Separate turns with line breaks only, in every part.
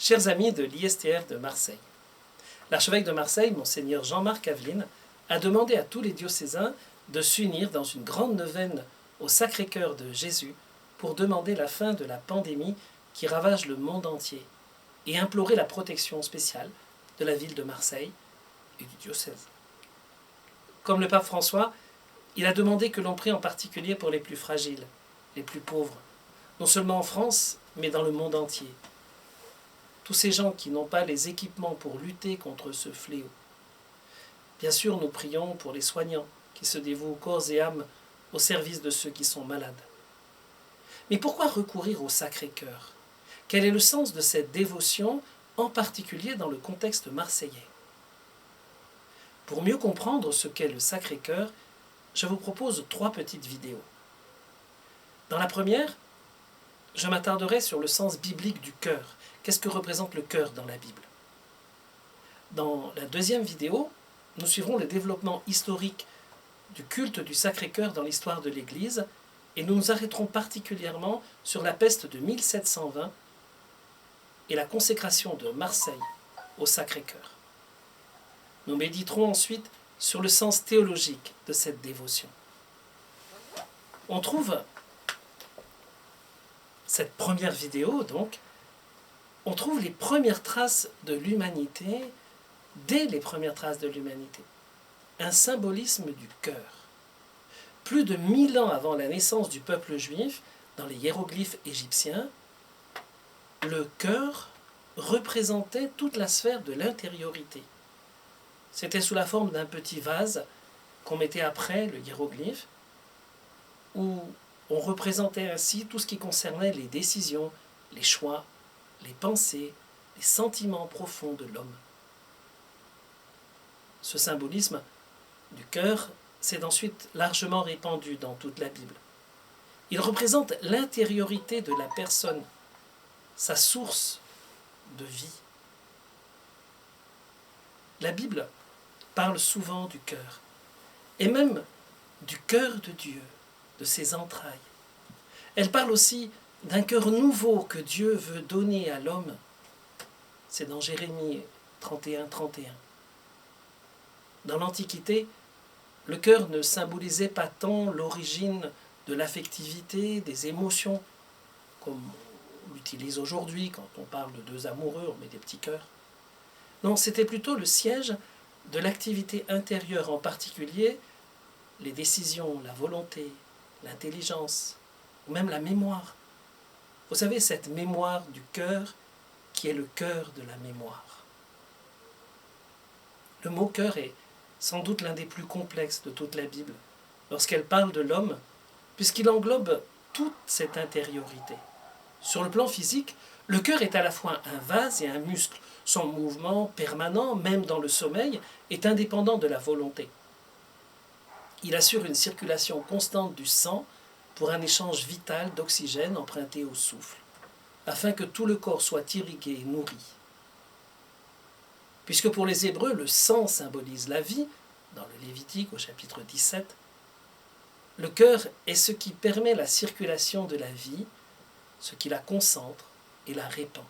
Chers amis de l'ISTR de Marseille, l'archevêque de Marseille, monseigneur Jean-Marc Aveline, a demandé à tous les diocésains de s'unir dans une grande neuvaine au Sacré-Cœur de Jésus pour demander la fin de la pandémie qui ravage le monde entier et implorer la protection spéciale de la ville de Marseille et du diocèse. Comme le pape François, il a demandé que l'on prie en particulier pour les plus fragiles, les plus pauvres, non seulement en France, mais dans le monde entier. Tous ces gens qui n'ont pas les équipements pour lutter contre ce fléau. Bien sûr, nous prions pour les soignants qui se dévouent corps et âme au service de ceux qui sont malades. Mais pourquoi recourir au Sacré-Cœur ? Quel est le sens de cette dévotion, en particulier dans le contexte marseillais ? Pour mieux comprendre ce qu'est le Sacré-Cœur, je vous propose 3 petites vidéos. Dans la première, je m'attarderai sur le sens biblique du cœur. Qu'est-ce que représente le cœur dans la Bible ? Dans la deuxième vidéo, nous suivrons le développement historique du culte du Sacré-Cœur dans l'histoire de l'Église et nous nous arrêterons particulièrement sur la peste de 1720 et la consécration de Marseille au Sacré-Cœur. Nous méditerons ensuite sur le sens théologique de cette dévotion. On trouve cette première vidéo, donc, on trouve les premières traces de l'humanité, dès les premières traces de l'humanité, un symbolisme du cœur. Plus de 1000 ans avant la naissance du peuple juif, dans les hiéroglyphes égyptiens, le cœur représentait toute la sphère de l'intériorité. C'était sous la forme d'un petit vase qu'on mettait après le hiéroglyphe, où on représentait ainsi tout ce qui concernait les décisions, les choix, les pensées, les sentiments profonds de l'homme. Ce symbolisme du cœur s'est ensuite largement répandu dans toute la Bible. Il représente l'intériorité de la personne, sa source de vie. La Bible parle souvent du cœur, et même du cœur de Dieu, de ses entrailles. Elle parle aussi d'un cœur nouveau que Dieu veut donner à l'homme. C'est dans Jérémie 31, 31. Dans l'Antiquité, le cœur ne symbolisait pas tant l'origine de l'affectivité, des émotions, comme on l'utilise aujourd'hui quand on parle de 2 amoureux, on met des petits cœurs. Non, c'était plutôt le siège de l'activité intérieure, en particulier les décisions, la volonté, l'intelligence, ou même la mémoire. Vous savez, cette mémoire du cœur qui est le cœur de la mémoire. Le mot cœur est sans doute l'un des plus complexes de toute la Bible, lorsqu'elle parle de l'homme, puisqu'il englobe toute cette intériorité. Sur le plan physique, le cœur est à la fois un vase et un muscle. Son mouvement permanent, même dans le sommeil, est indépendant de la volonté. Il assure une circulation constante du sang pour un échange vital d'oxygène emprunté au souffle, afin que tout le corps soit irrigué et nourri. Puisque pour les Hébreux, le sang symbolise la vie, dans le Lévitique au chapitre 17, le cœur est ce qui permet la circulation de la vie, ce qui la concentre et la répand.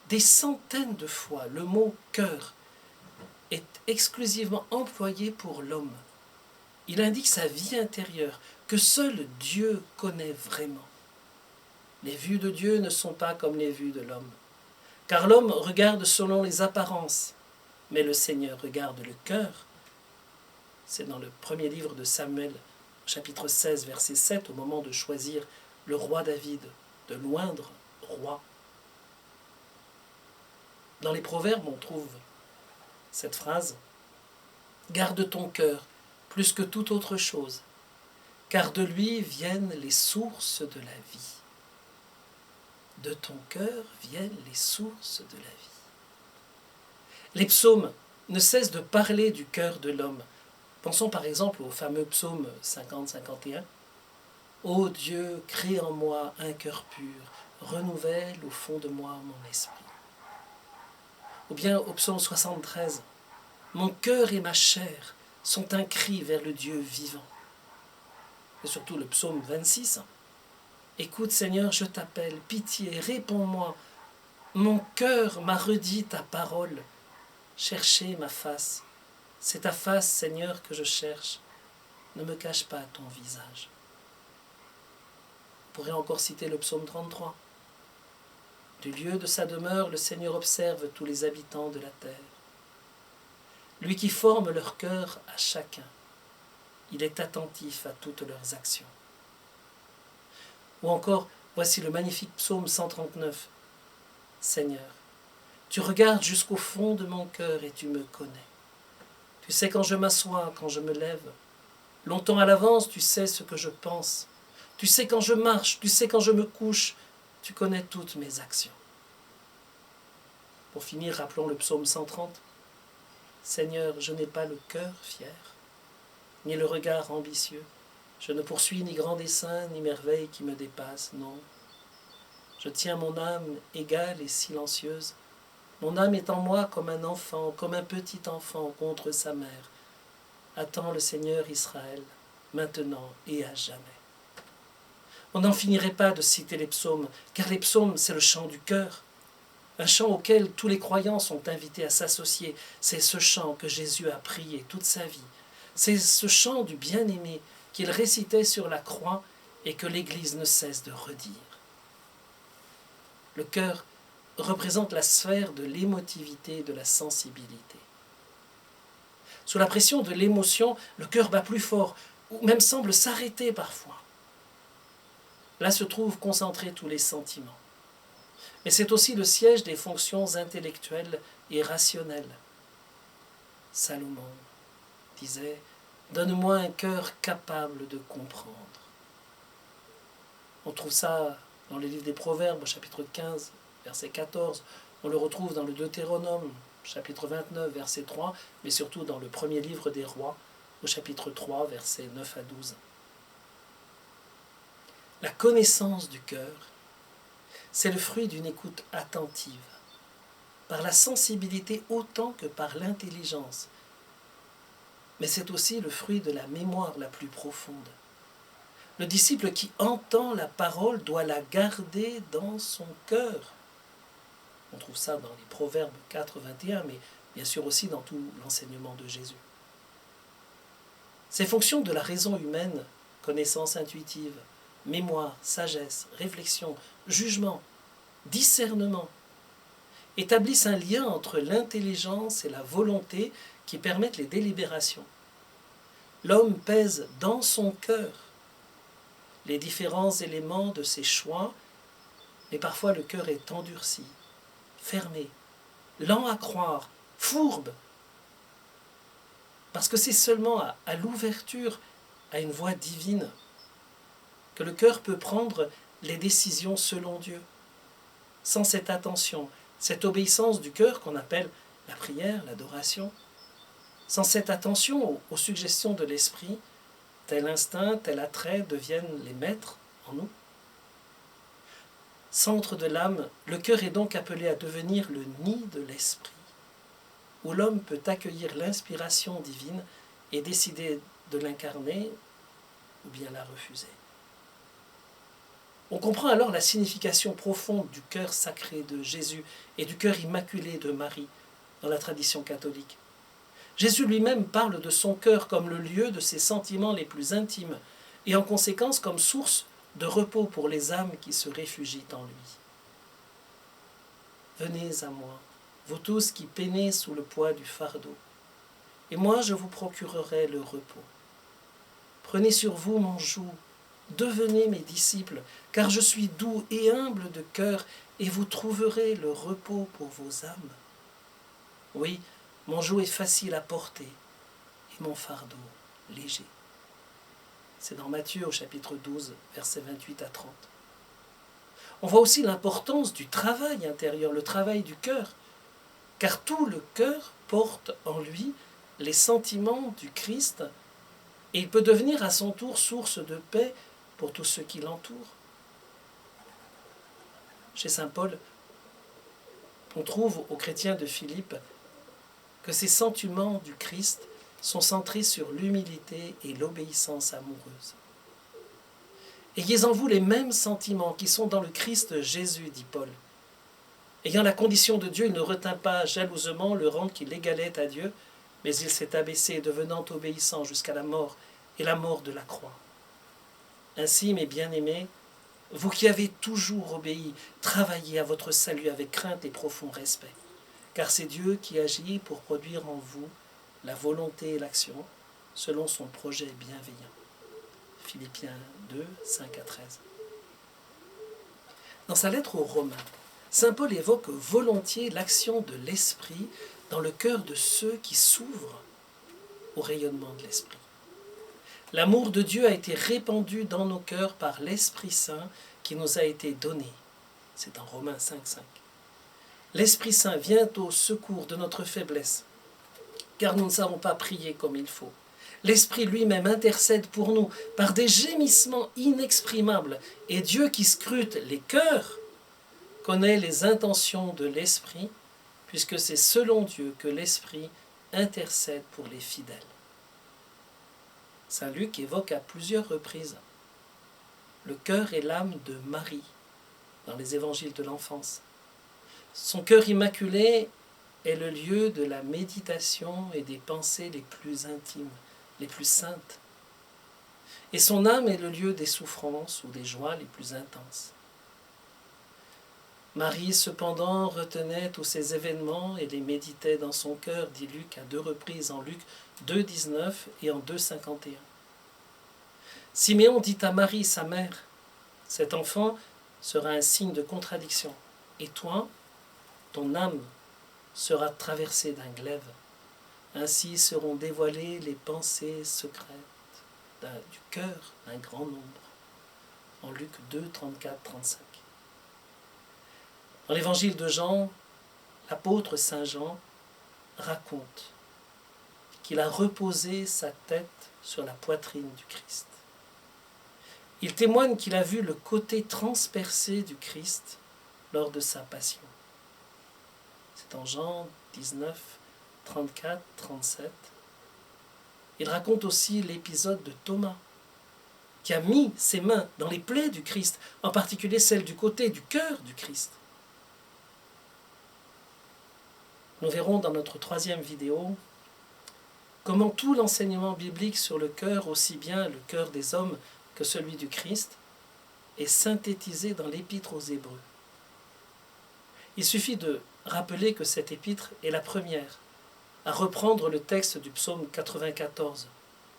Des centaines de fois, le mot « cœur » est exclusivement employé pour l'homme. Il indique sa vie intérieure, que seul Dieu connaît vraiment. Les vues de Dieu ne sont pas comme les vues de l'homme, car l'homme regarde selon les apparences, mais le Seigneur regarde le cœur. C'est dans le premier livre de Samuel, chapitre 16, verset 7, au moment de choisir le roi David, de l'oindre roi. Dans les Proverbes, on trouve cette phrase « Garde ton cœur plus que toute autre chose, car de lui viennent les sources de la vie. » De ton cœur viennent les sources de la vie. Les psaumes ne cessent de parler du cœur de l'homme. Pensons par exemple au fameux psaume 50-51. « Ô Dieu, crée en moi un cœur pur, renouvelle au fond de moi mon esprit. » Ou bien au psaume 73. « Mon cœur et ma chair sont un cri vers le Dieu vivant. » Et surtout le psaume 26. « Écoute Seigneur, je t'appelle, pitié, réponds-moi, Mon cœur m'a redit ta parole. Cherchez ma face. C'est ta face, Seigneur, que je cherche. Ne me cache pas ton visage. On pourrait encore citer le psaume 33. Du lieu de sa demeure, le Seigneur observe tous les habitants de la terre. Lui qui forme leur cœur à chacun, il est attentif à toutes leurs actions. Ou encore, voici le magnifique psaume 139. Seigneur, tu regardes jusqu'au fond de mon cœur et tu me connais. Tu sais quand je m'assois, quand je me lève. Longtemps à l'avance, tu sais ce que je pense. Tu sais quand je marche, tu sais quand je me couche. Tu connais toutes mes actions. Pour finir, rappelons le psaume 130. Seigneur, je n'ai pas le cœur fier, ni le regard ambitieux. Je ne poursuis ni grand dessein, ni merveille qui me dépasse, non. Je tiens mon âme égale et silencieuse. Mon âme est en moi comme un enfant, comme un petit enfant contre sa mère. Attends le Seigneur Israël, maintenant et à jamais. On n'en finirait pas de citer les psaumes, car les psaumes, c'est le chant du cœur, un chant auquel tous les croyants sont invités à s'associer. C'est ce chant que Jésus a prié toute sa vie. C'est ce chant du bien-aimé qu'il récitait sur la croix et que l'Église ne cesse de redire. Le cœur représente la sphère de l'émotivité et de la sensibilité. Sous la pression de l'émotion, le cœur bat plus fort, ou même semble s'arrêter parfois. Là se trouvent concentrés tous les sentiments. Mais c'est aussi le siège des fonctions intellectuelles et rationnelles. Salomon disait « Donne-moi un cœur capable de comprendre ». On trouve ça dans le livre des Proverbes, au chapitre 15, verset 14. On le retrouve dans le Deutéronome, chapitre 29, verset 3, mais surtout dans le premier livre des Rois, au chapitre 3, versets 9 à 12. La connaissance du cœur, c'est le fruit d'une écoute attentive, par la sensibilité autant que par l'intelligence. Mais c'est aussi le fruit de la mémoire la plus profonde. Le disciple qui entend la parole doit la garder dans son cœur. On trouve ça dans les Proverbes 4, 21, mais bien sûr aussi dans tout l'enseignement de Jésus. Ces fonctions de la raison humaine, connaissance intuitive, mémoire, sagesse, réflexion, jugement, discernement, établissent un lien entre l'intelligence et la volonté qui permettent les délibérations. L'homme pèse dans son cœur les différents éléments de ses choix, mais parfois le cœur est endurci, fermé, lent à croire, fourbe, parce que c'est seulement à l'ouverture à une voix divine que le cœur peut prendre les décisions selon Dieu. Sans cette attention, cette obéissance du cœur qu'on appelle la prière, l'adoration, sans cette attention aux suggestions de l'esprit, tel instinct, tel attrait deviennent les maîtres en nous. Centre de l'âme, le cœur est donc appelé à devenir le nid de l'esprit, où l'homme peut accueillir l'inspiration divine et décider de l'incarner ou bien la refuser. On comprend alors la signification profonde du cœur sacré de Jésus et du cœur immaculé de Marie dans la tradition catholique. Jésus lui-même parle de son cœur comme le lieu de ses sentiments les plus intimes et en conséquence comme source de repos pour les âmes qui se réfugient en lui. Venez à moi, vous tous qui peinez sous le poids du fardeau, et moi je vous procurerai le repos. Prenez sur vous mon joug, devenez mes disciples, car je suis doux et humble de cœur, et vous trouverez le repos pour vos âmes. Oui, mon joug est facile à porter, et mon fardeau léger. C'est dans Matthieu au chapitre 12, versets 28 à 30. On voit aussi l'importance du travail intérieur, le travail du cœur, car tout le cœur porte en lui les sentiments du Christ, et il peut devenir à son tour source de paix pour tous ceux qui l'entourent. Chez saint Paul, on trouve aux chrétiens de Philippe que ces sentiments du Christ sont centrés sur l'humilité et l'obéissance amoureuse. Ayez en vous les mêmes sentiments qui sont dans le Christ Jésus, dit Paul. Ayant la condition de Dieu, il ne retint pas jalousement le rang qui l'égalait à Dieu, mais il s'est abaissé, devenant obéissant jusqu'à la mort, et la mort de la croix. Ainsi, mes bien-aimés, vous qui avez toujours obéi, travaillez à votre salut avec crainte et profond respect, car c'est Dieu qui agit pour produire en vous la volonté et l'action, selon son projet bienveillant. Philippiens 2, 5 à 13. Dans sa lettre aux Romains, saint Paul évoque volontiers l'action de l'Esprit dans le cœur de ceux qui s'ouvrent au rayonnement de l'Esprit. L'amour de Dieu a été répandu dans nos cœurs par l'Esprit Saint qui nous a été donné. C'est dans Romains 5, 5. L'Esprit Saint vient au secours de notre faiblesse, car nous ne savons pas prier comme il faut. L'Esprit lui-même intercède pour nous par des gémissements inexprimables, et Dieu qui scrute les cœurs connaît les intentions de l'Esprit, puisque c'est selon Dieu que l'Esprit intercède pour les fidèles. Saint Luc évoque à plusieurs reprises le cœur et l'âme de Marie dans les évangiles de l'enfance. Son cœur immaculé est le lieu de la méditation et des pensées les plus intimes, les plus saintes. Et son âme est le lieu des souffrances ou des joies les plus intenses. Marie, cependant, retenait tous ces événements et les méditait dans son cœur, dit Luc à 2 reprises, en Luc 2, 19 et en 2, 51. Siméon dit à Marie, sa mère, « Cet enfant sera un signe de contradiction, et toi, ton âme sera traversée d'un glaive. Ainsi seront dévoilées les pensées secrètes du cœur d'un grand nombre. » En Luc 2, 34, 35. Dans l'évangile de Jean, l'apôtre Saint Jean raconte qu'il a reposé sa tête sur la poitrine du Christ. Il témoigne qu'il a vu le côté transpercé du Christ lors de sa passion. C'est en Jean 19, 34, 37. Il raconte aussi l'épisode de Thomas, qui a mis ses mains dans les plaies du Christ, en particulier celle du côté du cœur du Christ. Nous verrons dans notre 3e vidéo comment tout l'enseignement biblique sur le cœur, aussi bien le cœur des hommes que celui du Christ, est synthétisé dans l'épître aux Hébreux. Il suffit de rappeler que cette épître est la première à reprendre le texte du psaume 94.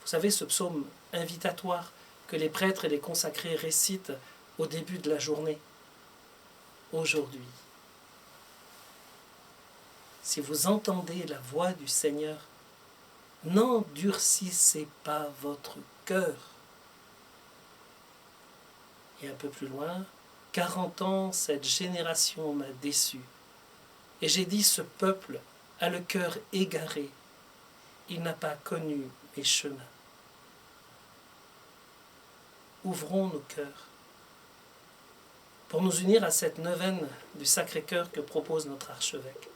Vous savez, ce psaume invitatoire que les prêtres et les consacrés récitent au début de la journée. Aujourd'hui, si vous entendez la voix du Seigneur, n'endurcissez pas votre cœur. Et un peu plus loin, 40 ans, cette génération m'a déçu. Et j'ai dit, ce peuple a le cœur égaré. Il n'a pas connu mes chemins. Ouvrons nos cœurs pour nous unir à cette neuvaine du Sacré-Cœur que propose notre archevêque.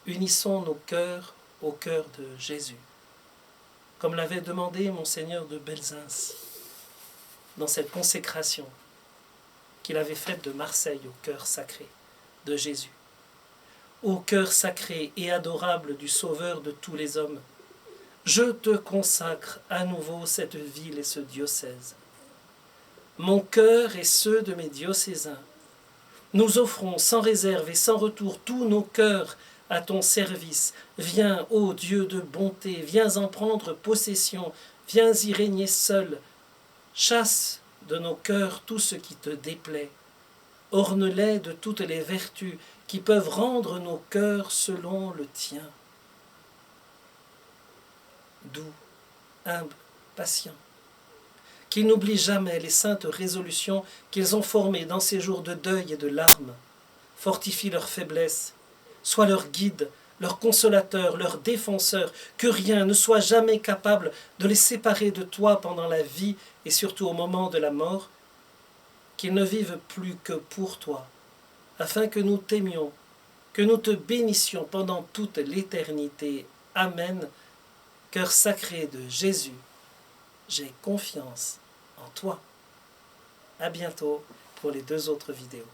Unissons nos cœurs au cœur de Jésus, comme l'avait demandé Monseigneur de Belzins dans cette consécration qu'il avait faite de Marseille au cœur sacré de Jésus. Ô cœur sacré et adorable du Sauveur de tous les hommes, je te consacre à nouveau cette ville et ce diocèse. Mon cœur et ceux de mes diocésains, nous offrons sans réserve et sans retour tous nos cœurs à ton service. Viens, ô Dieu de bonté, viens en prendre possession, viens y régner seul. Chasse de nos cœurs tout ce qui te déplaît. Orne-les de toutes les vertus qui peuvent rendre nos cœurs selon le tien. Doux, humble, patient, qu'ils n'oublient jamais les saintes résolutions qu'ils ont formées dans ces jours de deuil et de larmes. Fortifie leur faiblesse, sois leur guide, leur consolateur, leur défenseur, que rien ne soit jamais capable de les séparer de toi pendant la vie et surtout au moment de la mort, qu'ils ne vivent plus que pour toi, afin que nous t'aimions, que nous te bénissions pendant toute l'éternité. Amen. Cœur sacré de Jésus, j'ai confiance en toi. À bientôt pour les 2 autres vidéos.